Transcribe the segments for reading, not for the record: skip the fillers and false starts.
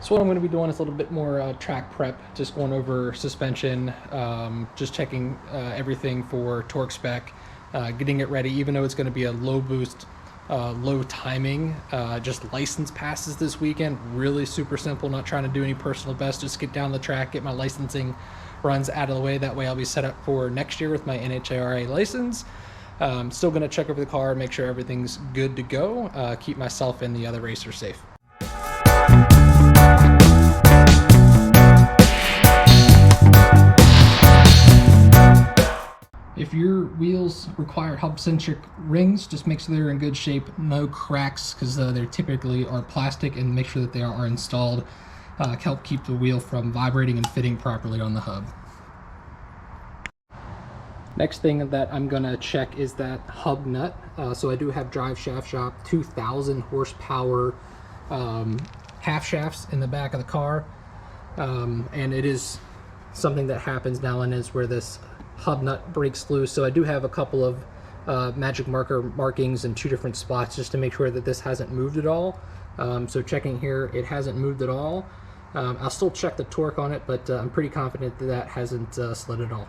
So what I'm going to be doing is a little bit more track prep, just going over suspension, just checking everything for torque spec, getting it ready, even though it's going to be a low boost, low timing, just license passes this weekend, really super simple, not trying to do any personal best, just get down the track, get my licensing runs out of the way. That way I'll be set up for next year with my NHRA license. Still going to check over the car, make sure everything's good to go, keep myself and the other racers safe. If your wheels require hub-centric rings, just make sure they're in good shape, no cracks, because they typically are plastic, and make sure that they are installed to help keep the wheel from vibrating and fitting properly on the hub. Next thing that I'm going to check is that hub nut. So I do have Drive Shaft Shop 2000 horsepower half shafts in the back of the car, and it is something that happens now and is where this hub nut breaks loose. So I do have a couple of magic marker markings in 2 different spots just to make sure that this hasn't moved at all. So checking here, it hasn't moved at all. I'll still check the torque on it, but I'm pretty confident that that hasn't slid at all.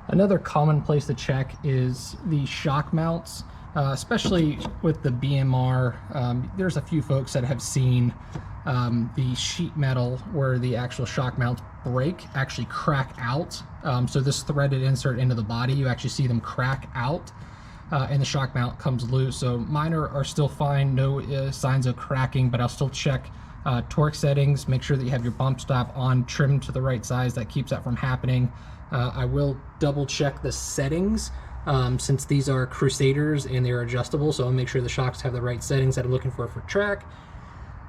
Another common place to check is the shock mounts, especially with the BMR. There's a few folks that have seen the sheet metal where the actual shock mounts break actually crack out. So this threaded insert into the body, you actually see them crack out, and the shock mount comes loose. So mine are still fine, no signs of cracking, but I'll still check torque settings, make sure that you have your bump stop on, trimmed to the right size. That keeps that from happening. I will double check the settings since these are Crusaders and they're adjustable, so I'll make sure the shocks have the right settings that I'm looking for track.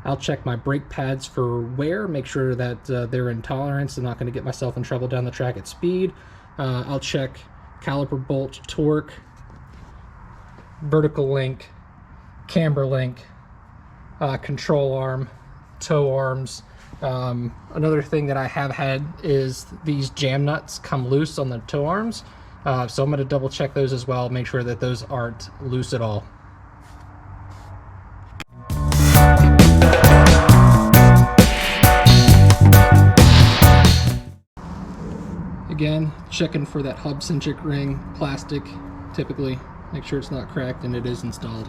I'll check my brake pads for wear, make sure that they're in tolerance. I'm not going to get myself in trouble down the track at speed. I'll check caliper bolt torque, vertical link, camber link, control arm, toe arms. Another thing that I have had is these jam nuts come loose on the toe arms. So I'm going to double check those as well, make sure that those aren't loose at all. Again, checking for that hub-centric ring, plastic, typically, make sure it's not cracked and it is installed.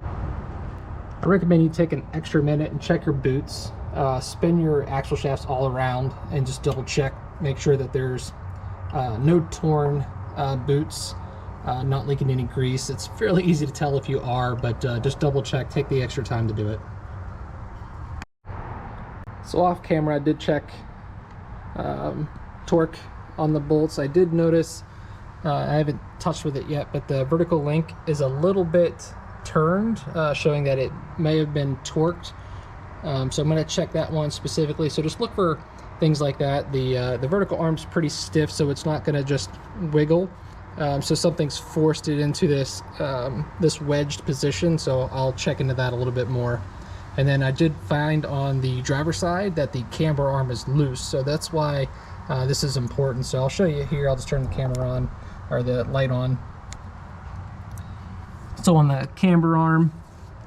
I recommend you take an extra minute and check your boots, spin your axle shafts all around and just double check, make sure that there's no torn boots, not leaking any grease. It's fairly easy to tell if you are, but just double check, take the extra time to do it. So off camera I did check torque on the bolts. I did notice, I haven't touched with it yet, but the vertical link is a little bit turned, showing that it may have been torqued. So I'm going to check that one specifically. So just look for things like that. The vertical arm's pretty stiff, so it's not going to just wiggle. So something's forced it into this this wedged position. So I'll check into that a little bit more. And then I did find on the driver's side that the camber arm is loose, so that's why this is important. So I'll show you here. I'll just turn the camera on, or the light on. So on the camber arm,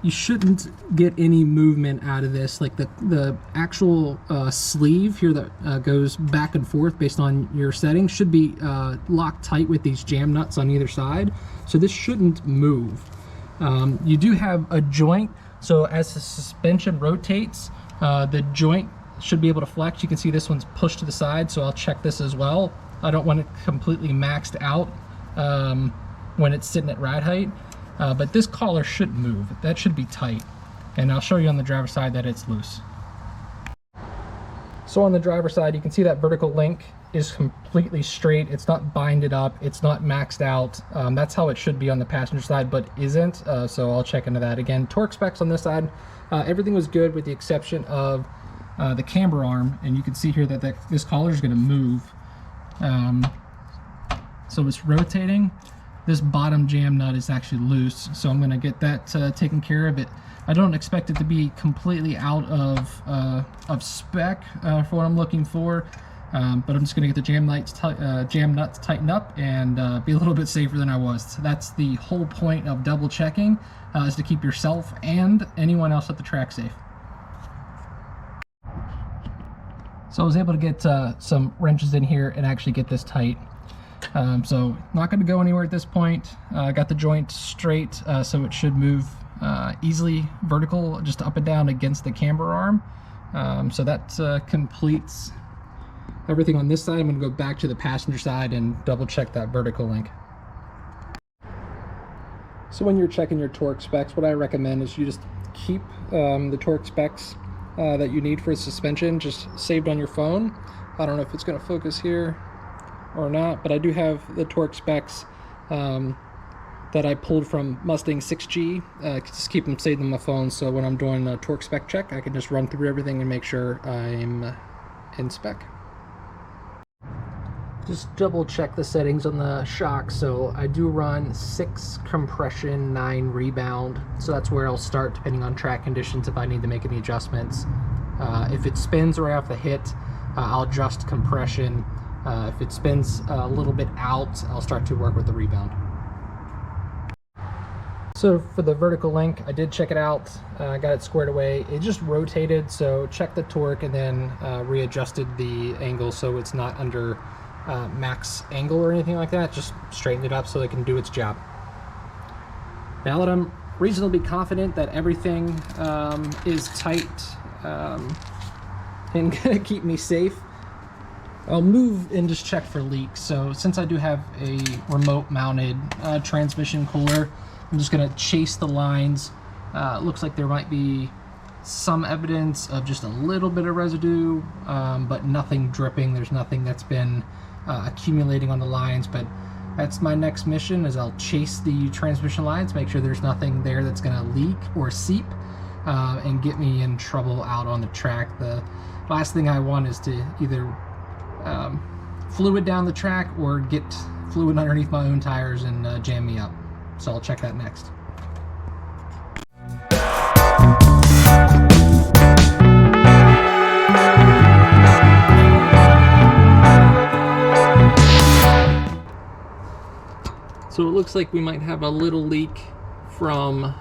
you shouldn't get any movement out of this. Like the actual sleeve here that goes back and forth based on your settings should be locked tight with these jam nuts on either side. So this shouldn't move. You do have a joint. So as the suspension rotates, the joint should be able to flex. You can see this one's pushed to the side, so I'll check this as well. I don't want it completely maxed out when it's sitting at ride height, but this collar should move. That should be tight. And I'll show you on the driver's side that it's loose. So on the driver's side, you can see that vertical link is completely straight. It's not binded up. It's not maxed out. That's how it should be on the passenger side, but isn't. So I'll check into that again. Torque specs on this side, everything was good with the exception of the camber arm. And you can see here that this collar is going to move. So it's rotating. This bottom jam nut is actually loose. So I'm going to get that taken care of. I don't expect it to be completely out of spec for what I'm looking for. But I'm just going to get the jam nuts tightened up and be a little bit safer than I was. So that's the whole point of double checking, is to keep yourself and anyone else at the track safe. So I was able to get some wrenches in here and actually get this tight. So not going to go anywhere at this point. Got the joint straight, so it should move easily vertical, just up and down against the camber arm. So that completes everything on this side. I'm going to go back to the passenger side and double check that vertical link. So when you're checking your torque specs, what I recommend is you just keep the torque specs that you need for suspension just saved on your phone. I don't know if it's going to focus here or not, but I do have the torque specs that I pulled from Mustang 6G. Just keep them saved on my phone, so when I'm doing a torque spec check, I can just run through everything and make sure I'm in spec. Just double check the settings on the shock. So I do run 6 compression, 9 rebound. So that's where I'll start depending on track conditions if I need to make any adjustments. If it spins right off the hit, I'll adjust compression. If it spins a little bit out, I'll start to work with the rebound. So for the vertical link, I did check it out, got it squared away. It just rotated, so check the torque and then readjusted the angle so it's not under max angle or anything like that. Just straighten it up so it can do its job. Now that I'm reasonably confident that everything is tight and gonna keep me safe, I'll move and just check for leaks. So since I do have a remote mounted transmission cooler, I'm just gonna chase the lines. It looks like there might be some evidence of just a little bit of residue, but nothing dripping. There's nothing that's been accumulating on the lines, but that's my next mission, is I'll chase the transmission lines, make sure there's nothing there that's gonna leak or seep and get me in trouble out on the track. The last thing I want is to either fluid down the track or get fluid underneath my own tires and jam me up. So I'll check that next. So it looks like we might have a little leak from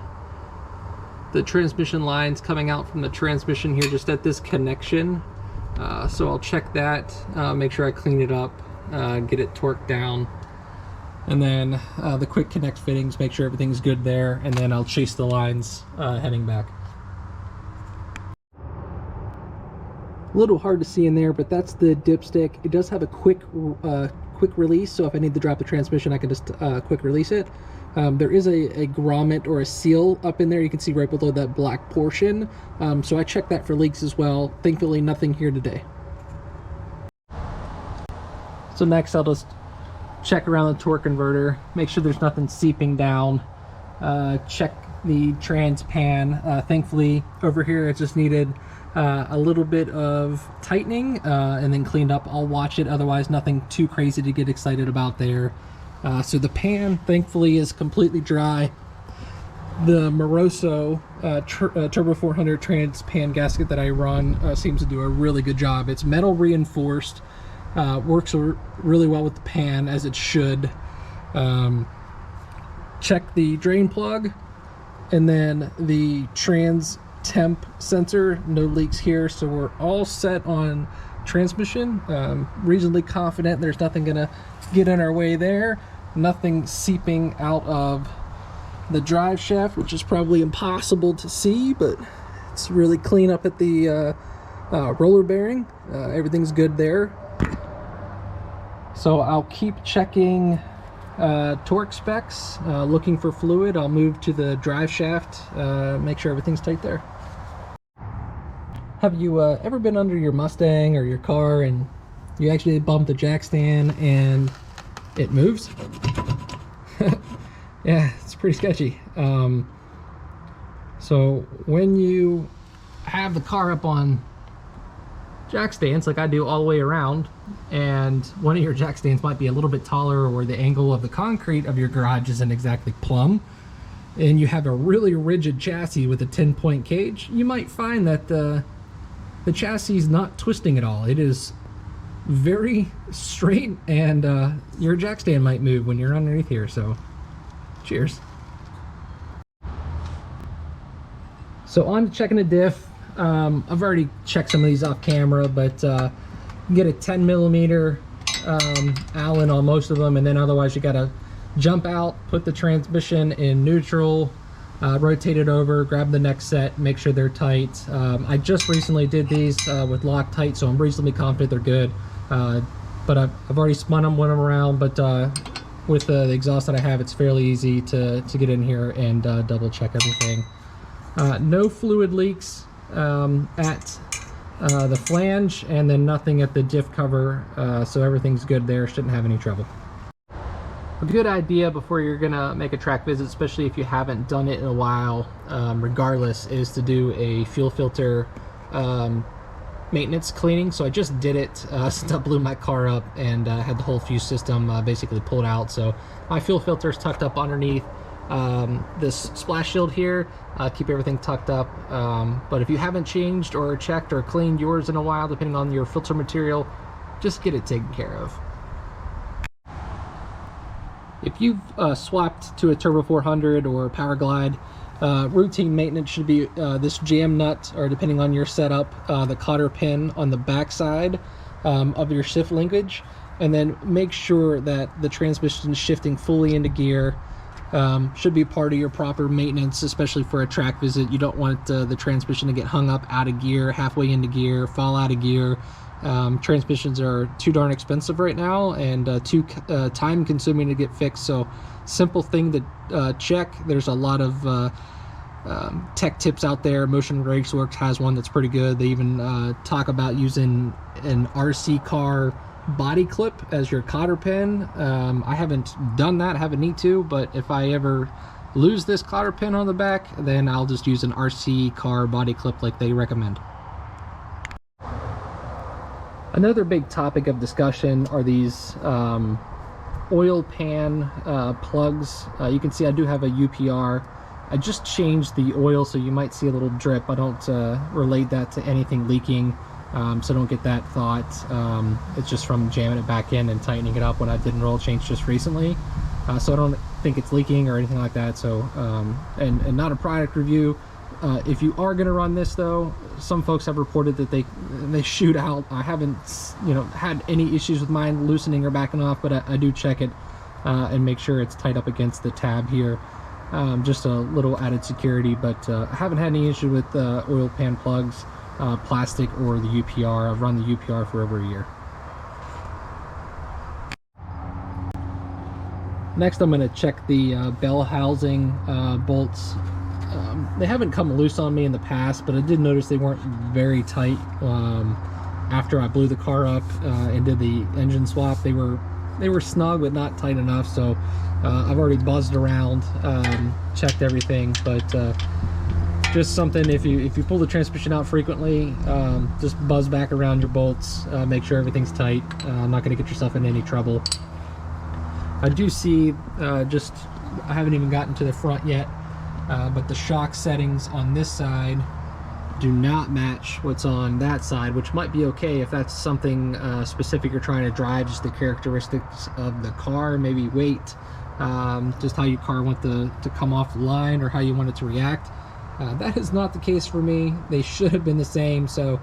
the transmission lines coming out from the transmission here just at this connection. So I'll check that, make sure I clean it up, get it torqued down, and then the quick connect fittings, make sure everything's good there, and then I'll chase the lines heading back. A little hard to see in there, but that's the dipstick. It does have a quick release, so if I need to drop the transmission, I can just quick release it. There is a grommet or a seal up in there. You can see right below that black portion. So I checked that for leaks as well. Thankfully, nothing here today. So next, I'll just check around the torque converter, make sure there's nothing seeping down. Check the trans pan. Thankfully, over here, it just needed a little bit of tightening and then cleaned up. I'll watch it, otherwise nothing too crazy to get excited about there. So the pan thankfully is completely dry. The Moroso Turbo 400 trans pan gasket that I run seems to do a really good job. It's metal reinforced, works really well with the pan, as it should. Check the drain plug and then the trans temp sensor, no leaks here, so we're all set on transmission. Reasonably confident there's nothing gonna get in our way there, nothing seeping out of the drive shaft, which is probably impossible to see, but it's really clean up at the roller bearing. Everything's good there, so I'll keep checking torque specs, looking for fluid. I'll move to the drive shaft, make sure everything's tight there. Have you ever been under your Mustang or your car and you actually bump the jack stand and it moves? Yeah, it's pretty sketchy. So when you have the car up on jack stands like I do all the way around, and one of your jack stands might be a little bit taller, or the angle of the concrete of your garage isn't exactly plumb, and you have a really rigid chassis with a 10-point cage, you might find that the chassis is not twisting at all. It is very straight, and your jack stand might move when you're underneath here, so cheers. So on to checking the diff. I've already checked some of these off camera, but you can get a 10 millimeter Allen on most of them, and then otherwise you gotta jump out, put the transmission in neutral, rotate it over, grab the next set, make sure they're tight. I just recently did these with Loctite, so I'm reasonably confident they're good. But I've already spun them, went them around, but with the exhaust that I have, it's fairly easy to get in here and double check everything. No fluid leaks at the flange, and then nothing at the diff cover, so everything's good there, shouldn't have any trouble. A good idea before you're gonna make a track visit, especially if you haven't done it in a while, regardless, is to do a fuel filter maintenance cleaning. So I just did it since I blew my car up and had the whole fuse system basically pulled out. So my fuel filter is tucked up underneath this splash shield here. Keep everything tucked up, but if you haven't changed or checked or cleaned yours in a while, depending on your filter material, just get it taken care of. If you've swapped to a Turbo 400 or Power Glide, routine maintenance should be this jam nut, or depending on your setup, the cotter pin on the back side of your shift linkage, and then make sure that the transmission is shifting fully into gear. Should be part of your proper maintenance, especially for a track visit. You don't want the transmission to get hung up out of gear, halfway into gear, fall out of gear. Transmissions are too darn expensive right now, and too time consuming to get fixed. So simple thing to check. There's a lot of tech tips out there. Motion Brakes Works has one that's pretty good. They even talk about using an RC car body clip as your cotter pin. I haven't done that, haven't need to, but if I ever lose this cotter pin on the back, then I'll just use an RC car body clip like they recommend. Another big topic of discussion are these oil pan plugs. You can see I do have a UPR. I just changed the oil, so you might see a little drip. I don't relate that to anything leaking, so don't get that thought. It's just from jamming it back in and tightening it up when I did an oil change just recently. So I don't think it's leaking or anything like that. So and not a product review. If you are going to run this, though, some folks have reported that they shoot out. I haven't, had any issues with mine loosening or backing off, but I do check it and make sure it's tight up against the tab here. Just a little added security, but I haven't had any issue with oil pan plugs, plastic, or the UPR. I've run the UPR for over a year. Next, I'm going to check the bell housing bolts. They haven't come loose on me in the past, but I did notice they weren't very tight after I blew the car up and did the engine swap. They were snug, but not tight enough. So I've already buzzed around, checked everything, but just something, if you pull the transmission out frequently, just buzz back around your bolts, make sure everything's tight. Not going to get yourself in any trouble. I do see I haven't even gotten to the front yet. But the shock settings on this side do not match what's on that side, which might be okay if that's something specific you're trying to drive, just the characteristics of the car, maybe weight, just how your car wants to come off the line or how you want it to react. That is not the case for me. They should have been the same, so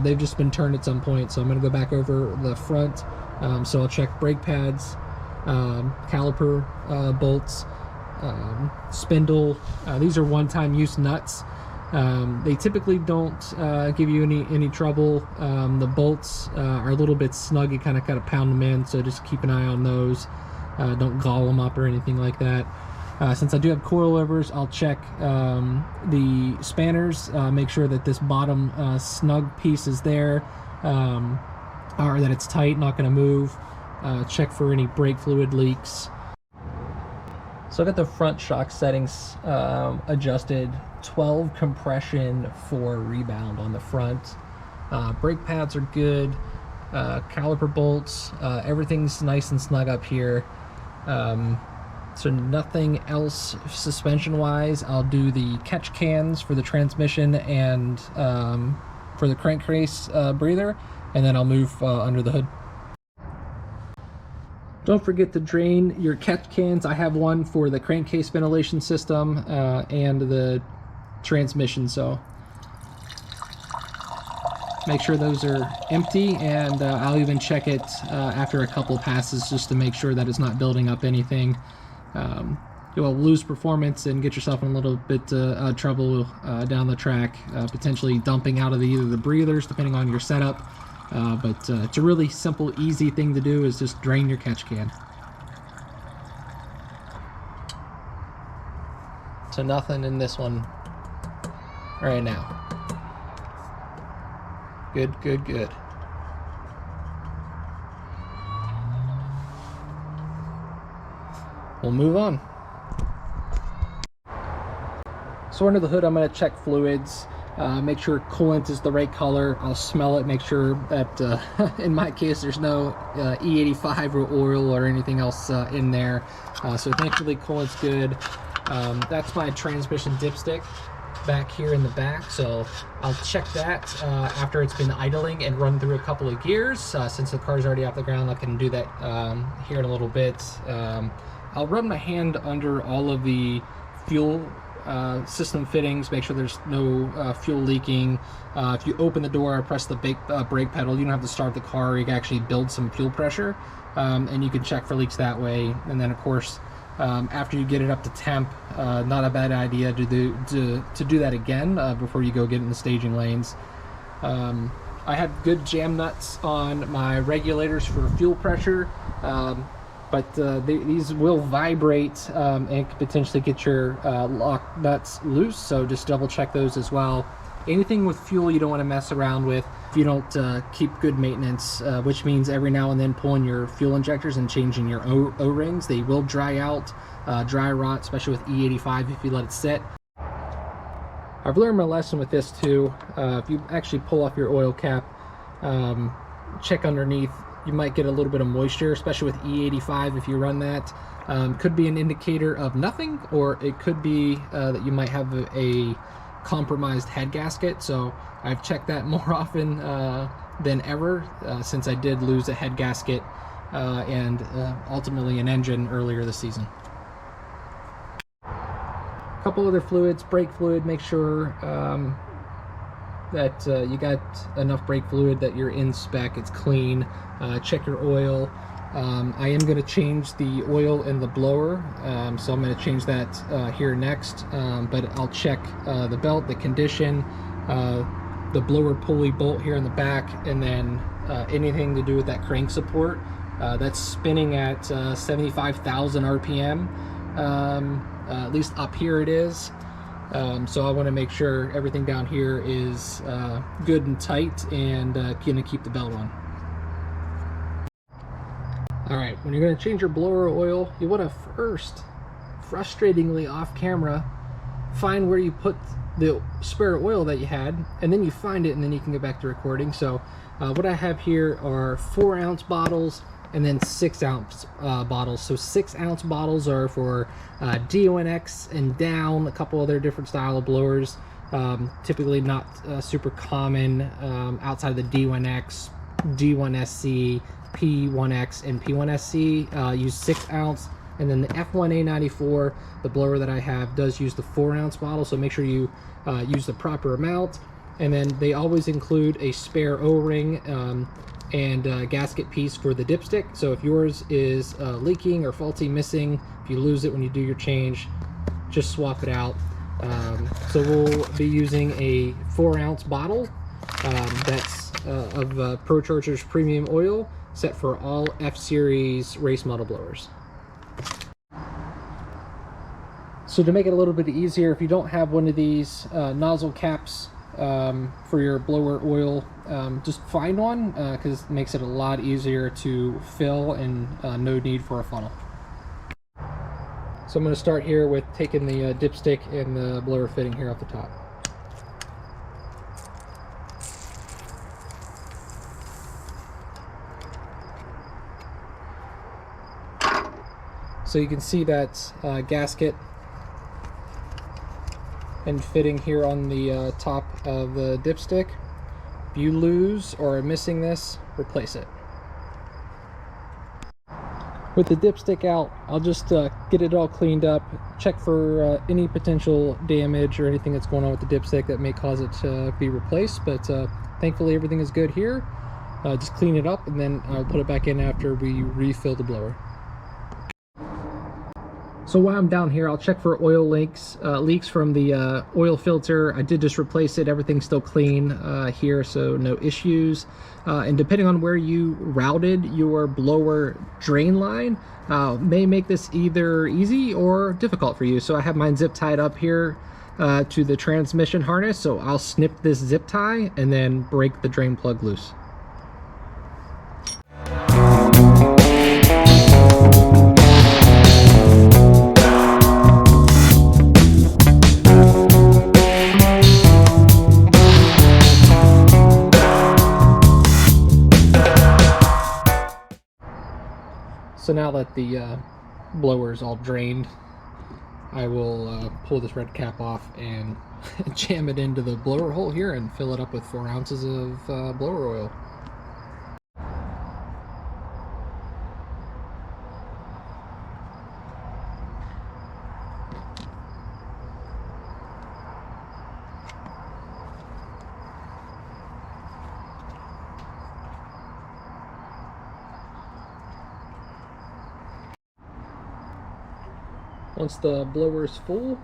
they've just been turned at some point. So I'm going to go back over the front. So I'll check brake pads, caliper bolts, spindle. These are one-time use nuts. They typically don't give you any trouble. The bolts are a little bit snug. You kind of got to pound them in, so just keep an eye on those. Don't gall them up or anything like that. Since I do have coilovers, I'll check the spanners, make sure that this bottom snug piece is there, or that it's tight, not going to move. Check for any brake fluid leaks. So I got the front shock settings adjusted, 12 compression for rebound on the front. Brake pads are good, caliper bolts, everything's nice and snug up here. So nothing else suspension wise. I'll do the catch cans for the transmission and for the crankcase breather, and then I'll move under the hood. Don't forget to drain your catch cans. I have one for the crankcase ventilation system and the transmission, so make sure those are empty, and I'll even check it after a couple passes just to make sure that it's not building up anything. You'll lose performance and get yourself in a little bit trouble down the track, potentially dumping out of either the breathers depending on your setup. But it's a really simple, easy thing to do, is just drain your catch can. So nothing in this one right now. Good, good, good. We'll move on. So under the hood, I'm going to check fluids. Make sure coolant is the right color. I'll smell it, make sure that in my case there's no E85 or oil or anything else in there. So thankfully coolant's good. That's my transmission dipstick back here in the back, so I'll check that after it's been idling and run through a couple of gears. Since the car's already off the ground, I can do that here in a little bit. I'll run my hand under all of the fuel system fittings, make sure there's no fuel leaking. If you open the door or press the brake pedal, you don't have to start the car. You can actually build some fuel pressure, and you can check for leaks that way. And then of course, after you get it up to temp, not a bad idea to do that again before you go get in the staging lanes. I have good jam nuts on my regulators for fuel pressure, but these will vibrate and could potentially get your lock nuts loose, so just double check those as well. Anything with fuel you don't want to mess around with if you don't keep good maintenance, which means every now and then pulling your fuel injectors and changing your O-rings. They will dry out, dry rot, especially with E85 if you let it sit. I've learned my lesson with this too. If you actually pull off your oil cap, check underneath. You might get a little bit of moisture, especially with E85 if you run that. Could be an indicator of nothing, or it could be that you might have a compromised head gasket. So I've checked that more often than ever since I did lose a head gasket and ultimately an engine earlier this season. A couple other fluids, brake fluid, make sure that you got enough brake fluid that you're in spec, it's clean. Check your oil. I am going to change the oil in the blower, so I'm going to change that here next, but I'll check the belt, the condition, the blower pulley bolt here in the back, and then anything to do with that crank support. That's spinning at 75,000 RPM, at least up here it is. So I want to make sure everything down here is good and tight, and going to keep the belt on. Alright, when you're going to change your blower oil, you want to first, frustratingly off camera, find where you put the spare oil that you had, and then you find it, and then you can get back to recording. So what I have here are 4-ounce bottles and then 6-ounce bottles. So 6-ounce bottles are for D1X and down, a couple other different style of blowers, typically not super common outside of the D1X, D1SC, P1X, and P1SC use 6-ounce, and then the F1a94, the blower that I have, does use the 4-ounce bottle, so make sure you use the proper amount. And then they always include a spare O-ring and a gasket piece for the dipstick. So if yours is leaking or faulty, missing, if you lose it when you do your change, just swap it out. So we'll be using a 4-ounce bottle that's of Procharged's premium oil, set for all F-Series race model blowers. So to make it a little bit easier, if you don't have one of these nozzle caps for your blower oil, just find one, because it makes it a lot easier to fill, and no need for a funnel. So I'm going to start here with taking the dipstick and the blower fitting here off the top. So you can see that gasket and fitting here on the top of the dipstick. If you lose or are missing this, replace it. With the dipstick out, I'll just get it all cleaned up, check for any potential damage or anything that's going on with the dipstick that may cause it to be replaced, but thankfully everything is good here. Just clean it up and then I'll put it back in after we refill the blower. So while I'm down here, I'll check for oil leaks from the oil filter. I did just replace it. Everything's still clean here, so no issues. And depending on where you routed your blower drain line, may make this either easy or difficult for you. So I have mine zip tied up here to the transmission harness, so I'll snip this zip tie and then break the drain plug loose. So now that the blower is all drained, I will pull this red cap off and jam it into the blower hole here and fill it up with 4 ounces of blower oil. Once the blower is full,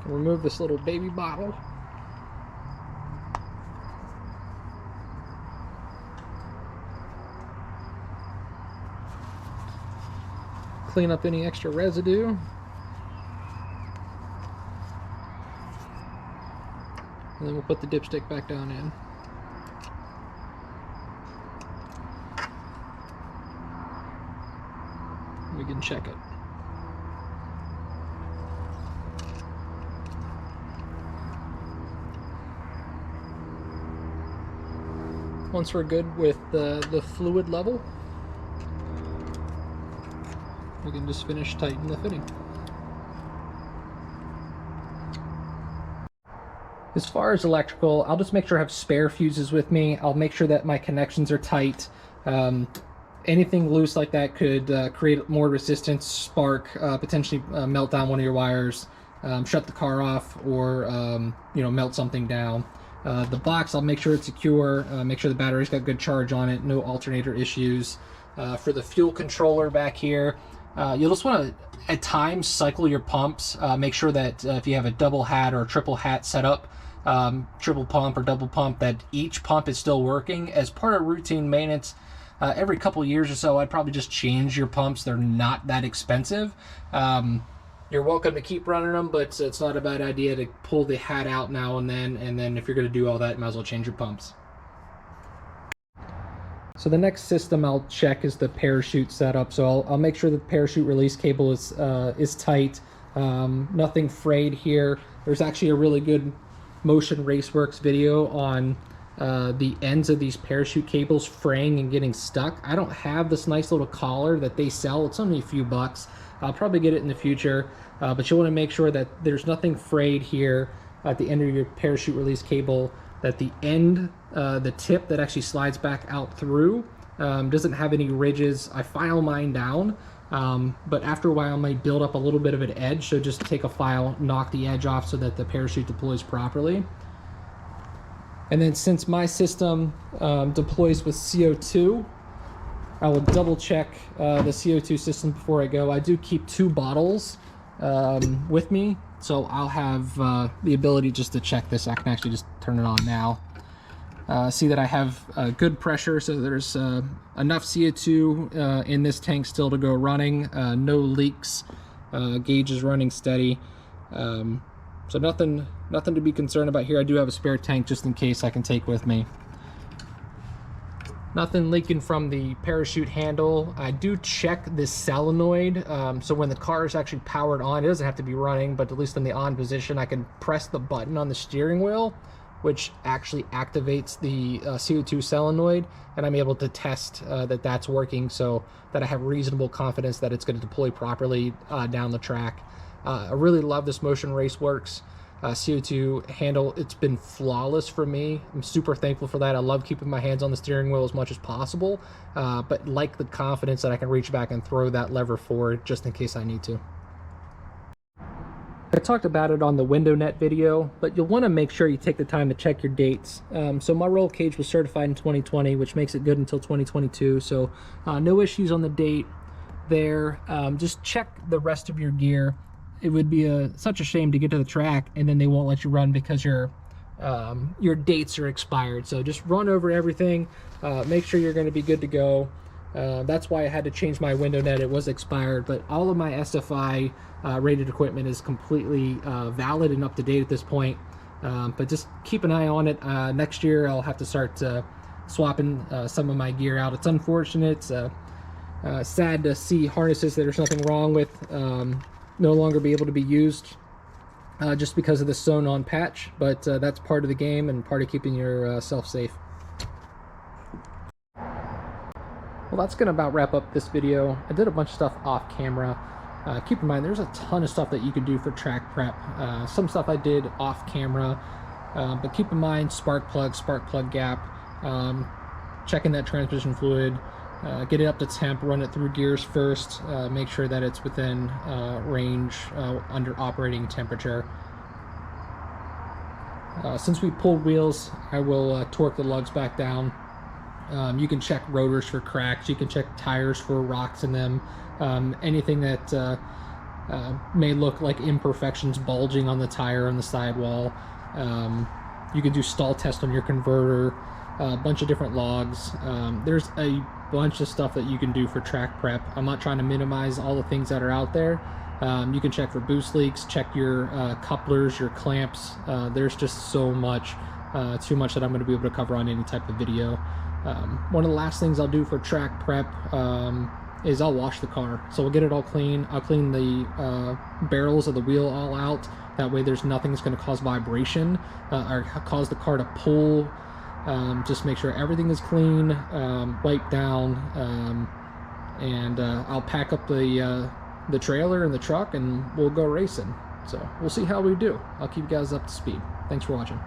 remove this little baby bottle. Clean up any extra residue. And then we'll put the dipstick back down in. We can check it. Once we're good with the fluid level, we can just finish tightening the fitting. As far as electrical, I'll just make sure I have spare fuses with me. I'll make sure that my connections are tight. Anything loose like that could create more resistance, spark, potentially melt down one of your wires, shut the car off, or melt something down. The box, I'll make sure it's secure, make sure the battery's got good charge on it, no alternator issues. For the fuel controller back here, you'll just want to at times cycle your pumps. Make sure that if you have a double hat or a triple hat setup, triple pump or double pump, that each pump is still working. As part of routine maintenance, every couple years or so, I'd probably just change your pumps. They're not that expensive. You're welcome to keep running them, but it's not a bad idea to pull the hat out now and then if you're going to do all that, you might as well change your pumps. So the next system I'll check is the parachute setup. So I'll make sure the parachute release cable is tight, nothing frayed here. There's actually a really good Motion Raceworks video on the ends of these parachute cables fraying and getting stuck. I don't have this nice little collar that they sell. It's only a few bucks. I'll probably get it in the future, but you want to make sure that there's nothing frayed here at the end of your parachute release cable, that the end, the tip that actually slides back out through doesn't have any ridges. I file mine down, but after a while I might build up a little bit of an edge, so just take a file, knock the edge off so that the parachute deploys properly. And then since my system deploys with CO2, I will double check the CO2 system before I go. I do keep 2 bottles with me, so I'll have the ability just to check this. I can actually just turn it on now. See that I have good pressure, so there's enough CO2 in this tank still to go running. No leaks. Gauge is running steady. So nothing to be concerned about here. I do have a spare tank just in case I can take with me. Nothing leaking from the parachute handle. I do check this solenoid, so when the car is actually powered on, it doesn't have to be running, but at least in the on position, I can press the button on the steering wheel, which actually activates the CO2 solenoid, and I'm able to test that that's working, so that I have reasonable confidence that it's going to deploy properly down the track. I really love this Motion Raceworks. CO2 handle. It's been flawless for me. I'm super thankful for that. I love keeping my hands on the steering wheel as much as possible, but like the confidence that I can reach back and throw that lever forward just in case I need to. I talked about it on the window net video, but you'll want to make sure you take the time to check your dates. So my roll cage was certified in 2020, which makes it good until 2022, so no issues on the date there. Just check the rest of your gear. It would be such a shame to get to the track and then they won't let you run because your dates are expired. So just run over everything, make sure you're going to be good to go. That's why I had to change my window net. It was expired, but all of my SFI rated equipment is completely valid and up to date at this point. But just keep an eye on it. Next year I'll have to start swapping some of my gear out. It's unfortunate. It's sad to see harnesses that there's nothing wrong with no longer be able to be used just because of the sewn on patch, but that's part of the game and part of keeping yourself safe. Well, that's going to about wrap up this video. I did a bunch of stuff off camera. Keep in mind, there's a ton of stuff that you can do for track prep. Some stuff I did off camera, but keep in mind spark plug gap, checking that transmission fluid, get it up to temp, run it through gears first, make sure that it's within range under operating temperature. Since we pulled wheels, I will torque the lugs back down. You can check rotors for cracks, you can check tires for rocks in them, anything that may look like imperfections bulging on the tire on the sidewall. You can do stall test on your converter, a bunch of different logs. There's a bunch of stuff that you can do for track prep. I'm not trying to minimize all the things that are out there. You can check for boost leaks, check your couplers, your clamps. There's just so much, too much that I'm going to be able to cover on any type of video. One of the last things I'll do for track prep is I'll wash the car. So we'll get it all clean. I'll clean the barrels of the wheel all out. That way there's nothing that's going to cause vibration or cause the car to pull. Just make sure everything is clean, wiped down, and I'll pack up the trailer and the truck and we'll go racing. So we'll see how we do. I'll keep you guys up to speed. Thanks for watching.